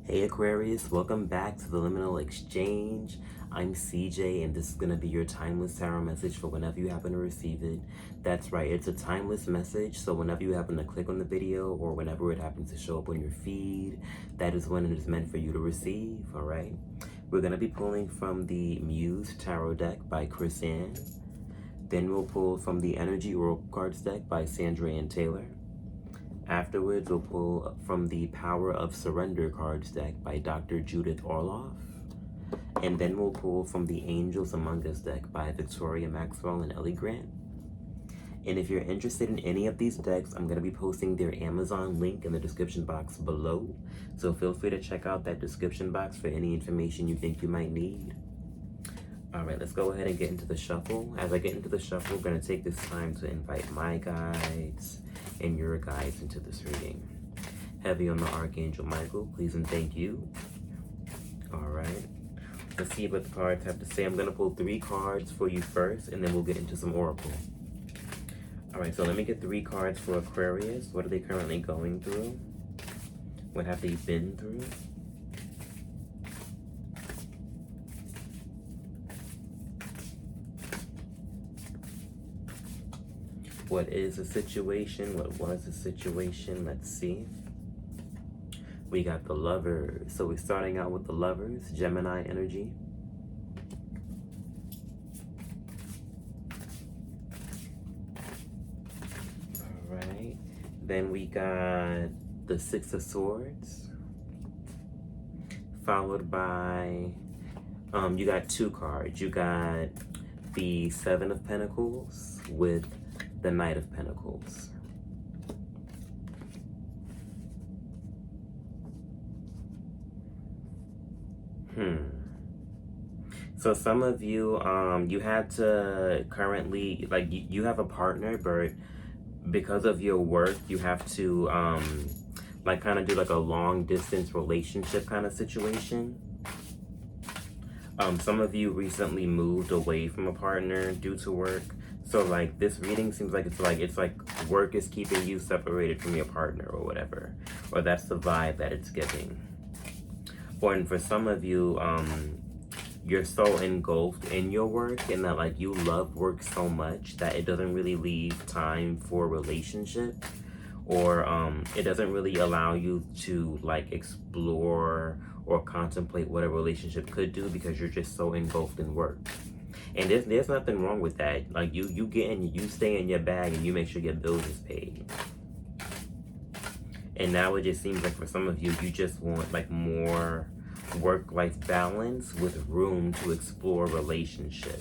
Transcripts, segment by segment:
Hey Aquarius, welcome back to the Liminal Exchange. I'm CJ and this is going to be your timeless tarot message for whenever you happen to receive it. That's right, it's a timeless message, so whenever you happen to click on the video or whenever it happens to show up on your feed, that is when it is meant for you to receive, alright? We're going to be pulling from the Muse Tarot deck by Chris Ann. Then we'll pull from the Energy Oracle Cards deck by Sandra Ann Taylor. Afterwards, we'll pull from the Power of Surrender cards deck by Dr. Judith Orloff. And then we'll pull from the Angels Among Us deck by Victoria Maxwell and Ellie Grant. And if you're interested in any of these decks, I'm going to be posting their Amazon link in the description box below. So feel free to check out that description box for any information you think you might need. Alright, let's go ahead and get into the shuffle. As I get into the shuffle, I'm going to take this time to invite my guides and your guides into this reading. Heavy on the Archangel Michael, please and thank you. Alright, let's see what the cards have to say. I'm going to pull 3 cards for you first, and then we'll get into some oracle. Alright, so let me get 3 cards for Aquarius. What are they currently going through? What have they been through? What is the situation? What was the situation? Let's see. We got the Lovers. So we're starting out with the Lovers, Gemini energy. All right. Then we got the Six of Swords. Followed by, you got 2 cards. You got the Seven of Pentacles with the Knight of Pentacles. So some of you, you had to currently, like, you have a partner, but because of your work, you have to, like, kind of do, like, a long-distance relationship kind of situation. Some of you recently moved away from a partner due to work. So like this reading seems like it's like work is keeping you separated from your partner or whatever, or that's the vibe that it's giving. Or and for some of you, you're so engulfed in your work and that like you love work so much that it doesn't really leave time for relationship, or it doesn't really allow you to like explore or contemplate what a relationship could do because you're just so engulfed in work. And there's nothing wrong with that. Like you stay in your bag and you make sure your bills is paid. And now it just seems like for some of you, you just want like more work-life balance with room to explore relationship.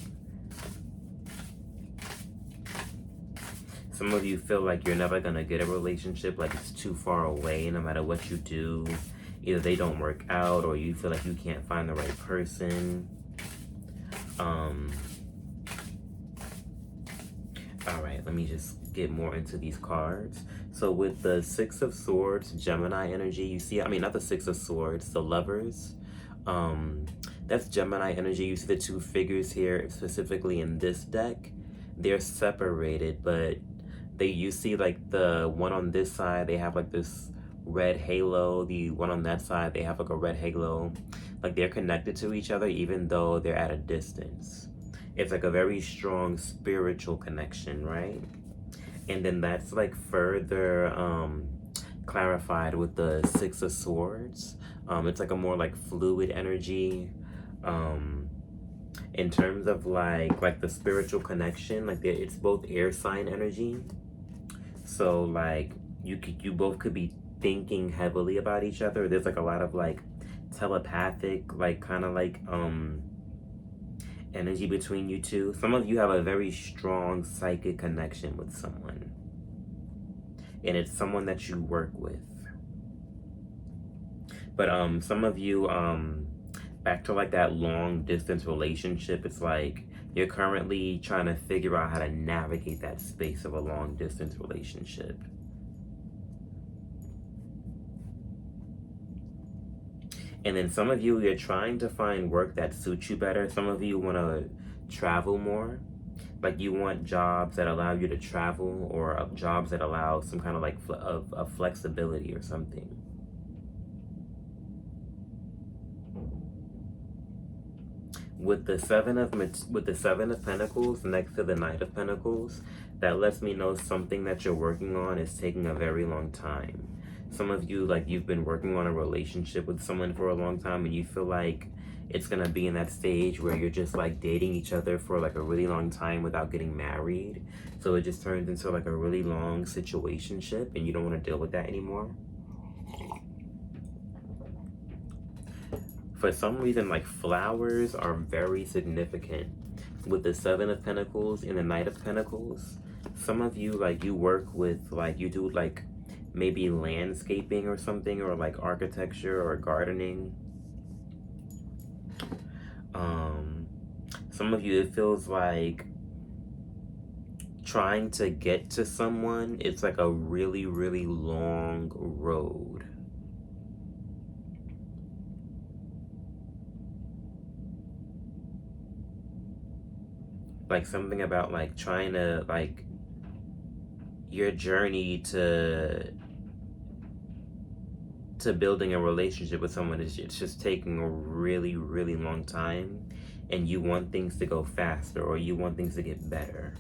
Some of you feel like you're never gonna get a relationship, like it's too far away no matter what you do. Either they don't work out or you feel like you can't find the right person. All right, let me just get more into these cards. So with the Six of Swords, Gemini energy, you see, I mean, not the Six of Swords, the Lovers. That's Gemini energy. You see the 2 figures here, specifically in this deck. They're separated, but you see like the one on this side, they have like this red halo. The one on that side, they have like a red halo. Like they're connected to each other even though they're at a distance. It's like a very strong spiritual connection, right? And then that's like further clarified with the Six of Swords. It's like a more like fluid energy. In terms of like the spiritual connection, like it's both air sign energy. So like you both could be thinking heavily about each other. There's like a lot of like telepathic, like kind of like energy between you two. Some of you have a very strong psychic connection with someone, and it's someone that you work with. But some of you, back to like that long distance relationship, it's like you're currently trying to figure out how to navigate that space of a long distance relationship. And then some of you, you're trying to find work that suits you better. Some of you want to travel more. Like you want jobs that allow you to travel, or jobs that allow some kind of like of flexibility or something. with the Seven of Pentacles next to the Knight of Pentacles, that lets me know something that you're working on is taking a very long time. Some of you, like, you've been working on a relationship with someone for a long time, and you feel like it's gonna be in that stage where you're just like dating each other for like a really long time without getting married. So it just turns into like a really long situationship, and you don't want to deal with that anymore. For some reason, like, flowers are very significant with the Seven of Pentacles and the Knight of Pentacles. Some of you, like, you work with, like, you do like maybe landscaping or something, or like architecture or gardening. Some of you, it feels like trying to get to someone, it's like a really, really long road. Like something about like trying to, like, your journey to building a relationship with someone is, it's just taking a really, really long time, and you want things to go faster, or you want things to get better.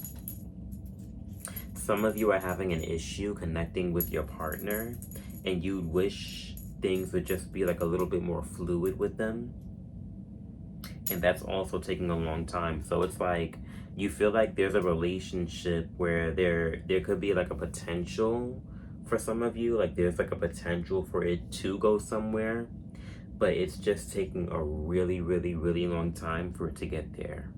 Some of you are having an issue connecting with your partner, and you wish things would just be like a little bit more fluid with them, and that's also taking a long time. So it's like you feel like there's a relationship where there could be like a potential for some of you, like there's like a potential for it to go somewhere, but it's just taking a really, really, really long time for it to get there.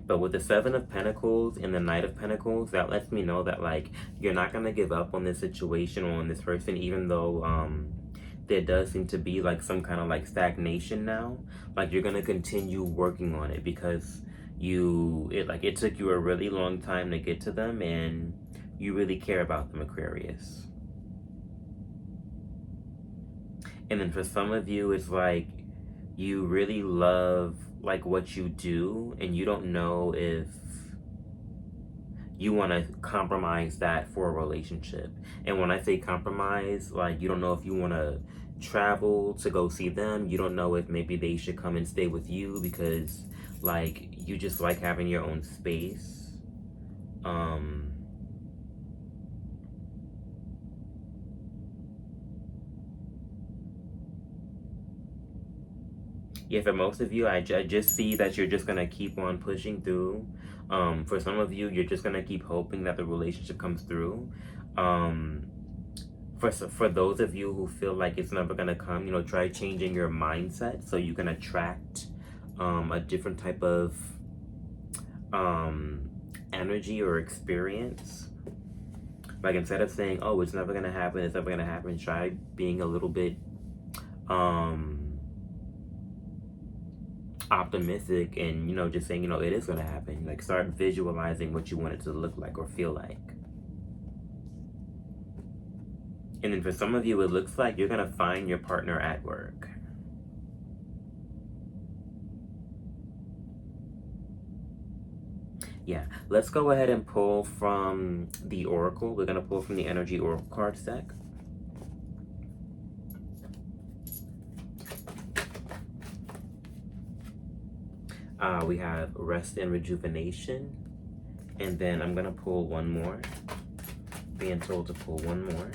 But with the Seven of Pentacles and the Knight of Pentacles, that lets me know that, like, you're not going to give up on this situation or on this person, even though there does seem to be, like, some kind of, like, stagnation now. Like, you're going to continue working on it because it took you a really long time to get to them, and you really care about them, Aquarius. And then for some of you, it's like you really love like what you do, and you don't know if you want to compromise that for a relationship. And when I say compromise, like, you don't know if you want to travel to go see them. You don't know if maybe they should come and stay with you because, like, you just like having your own space. Yeah, for most of you, I just see that you're just going to keep on pushing through. For some of you, you're just going to keep hoping that the relationship comes through. For those of you who feel like it's never going to come, you know, try changing your mindset so you can attract a different type of energy or experience. Like, instead of saying, oh, it's never going to happen, it's never going to happen, try being a little bit optimistic and, you know, just saying, you know, it is going to happen. Like, start visualizing what you want it to look like or feel like. And then for some of you, it looks like you're going to find your partner at work. Yeah, let's go ahead and pull from the Oracle. We're going to pull from the Energy Oracle cards deck. We have Rest and Rejuvenation. And then I'm going to pull one more. Being told to pull one more.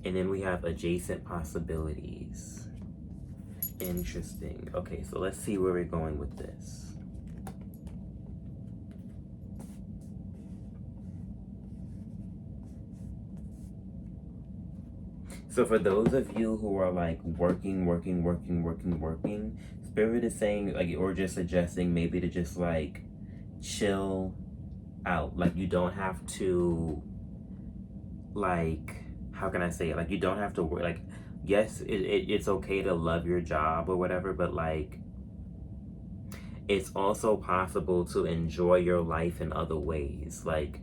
And then we have Adjacent Possibilities. Interesting. Okay, so let's see where we're going with this. So for those of you who are like working, Spirit is saying, like, or just suggesting maybe to just like chill out. Like, you don't have to, like, how can I say it? Like, you don't have to work. Like, yes, it's okay to love your job or whatever, but like, it's also possible to enjoy your life in other ways. Like,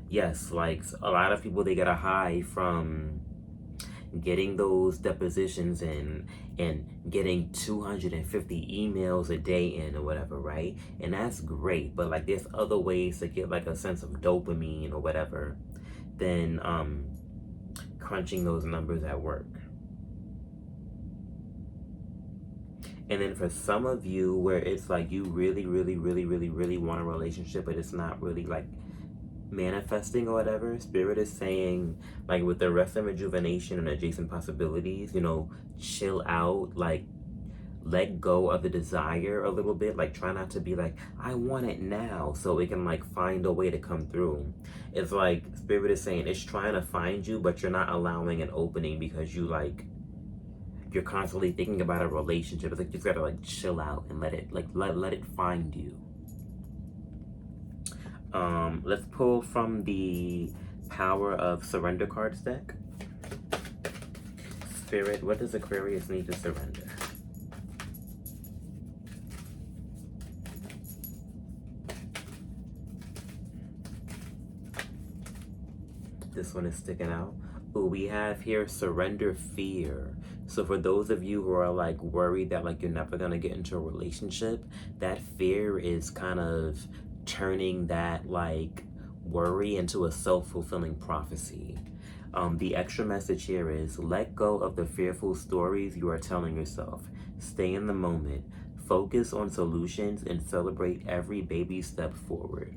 yes, like a lot of people, they get a high from, getting those depositions in and getting 250 emails a day in or whatever, right? And that's great, but like there's other ways to get like a sense of dopamine or whatever than crunching those numbers at work. And then for some of you where it's like you really want a relationship, but it's not really like manifesting or whatever, Spirit is saying, like with the rest of rejuvenation and adjacent possibilities, you know, chill out, like let go of the desire a little bit, like try not to be like, I want it now, so it can like find a way to come through. It's like Spirit is saying it's trying to find you, but you're not allowing an opening because you're constantly thinking about a relationship. It's like you just gotta like chill out and let it find you. Let's pull from the Power of Surrender cards deck. Spirit, what does Aquarius need to surrender? This one is sticking out. Ooh, we have here surrender fear. So for those of you who are like worried that like you're never gonna get into a relationship, that fear is kind of turning that like worry into a self-fulfilling prophecy. The extra message here is let go of the fearful stories you are telling yourself. Stay in the moment. Focus on solutions and celebrate every baby step forward.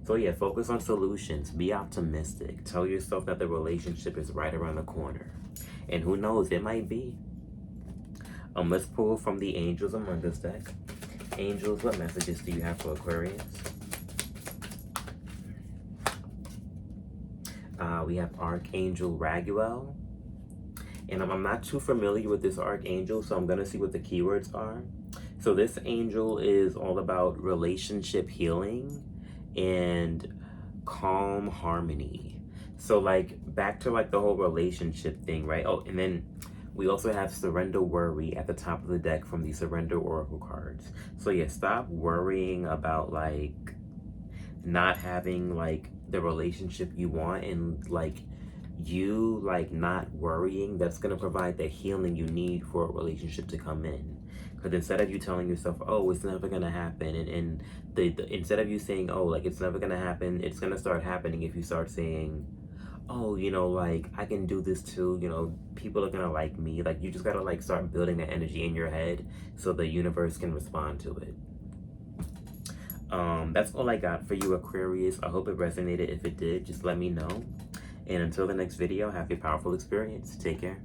So yeah, focus on solutions. Be optimistic. Tell yourself that the relationship is right around the corner. And who knows, it might be. Let's pull from the Angels Among Us deck. Angels, what messages do you have for Aquarius? We have Archangel Raguel. And I'm not too familiar with this Archangel, so I'm going to see what the keywords are. So this angel is all about relationship healing and calm harmony. So like back to like the whole relationship thing, right? Oh, and then we also have Surrender Worry at the top of the deck from the Surrender Oracle cards. So yeah, stop worrying about like not having like the relationship you want, and like you like not worrying, that's going to provide the healing you need for a relationship to come in. Because instead of you telling yourself, oh, it's never going to happen, and instead of you saying, oh, like it's never going to happen, it's going to start happening if you start saying, oh, you know, like I can do this too, you know, people are going to like me. Like you just got to like start building that energy in your head so the universe can respond to it. That's all I got for you, Aquarius. I hope it resonated. If it did, just let me know. And until the next video, have a powerful experience. Take care.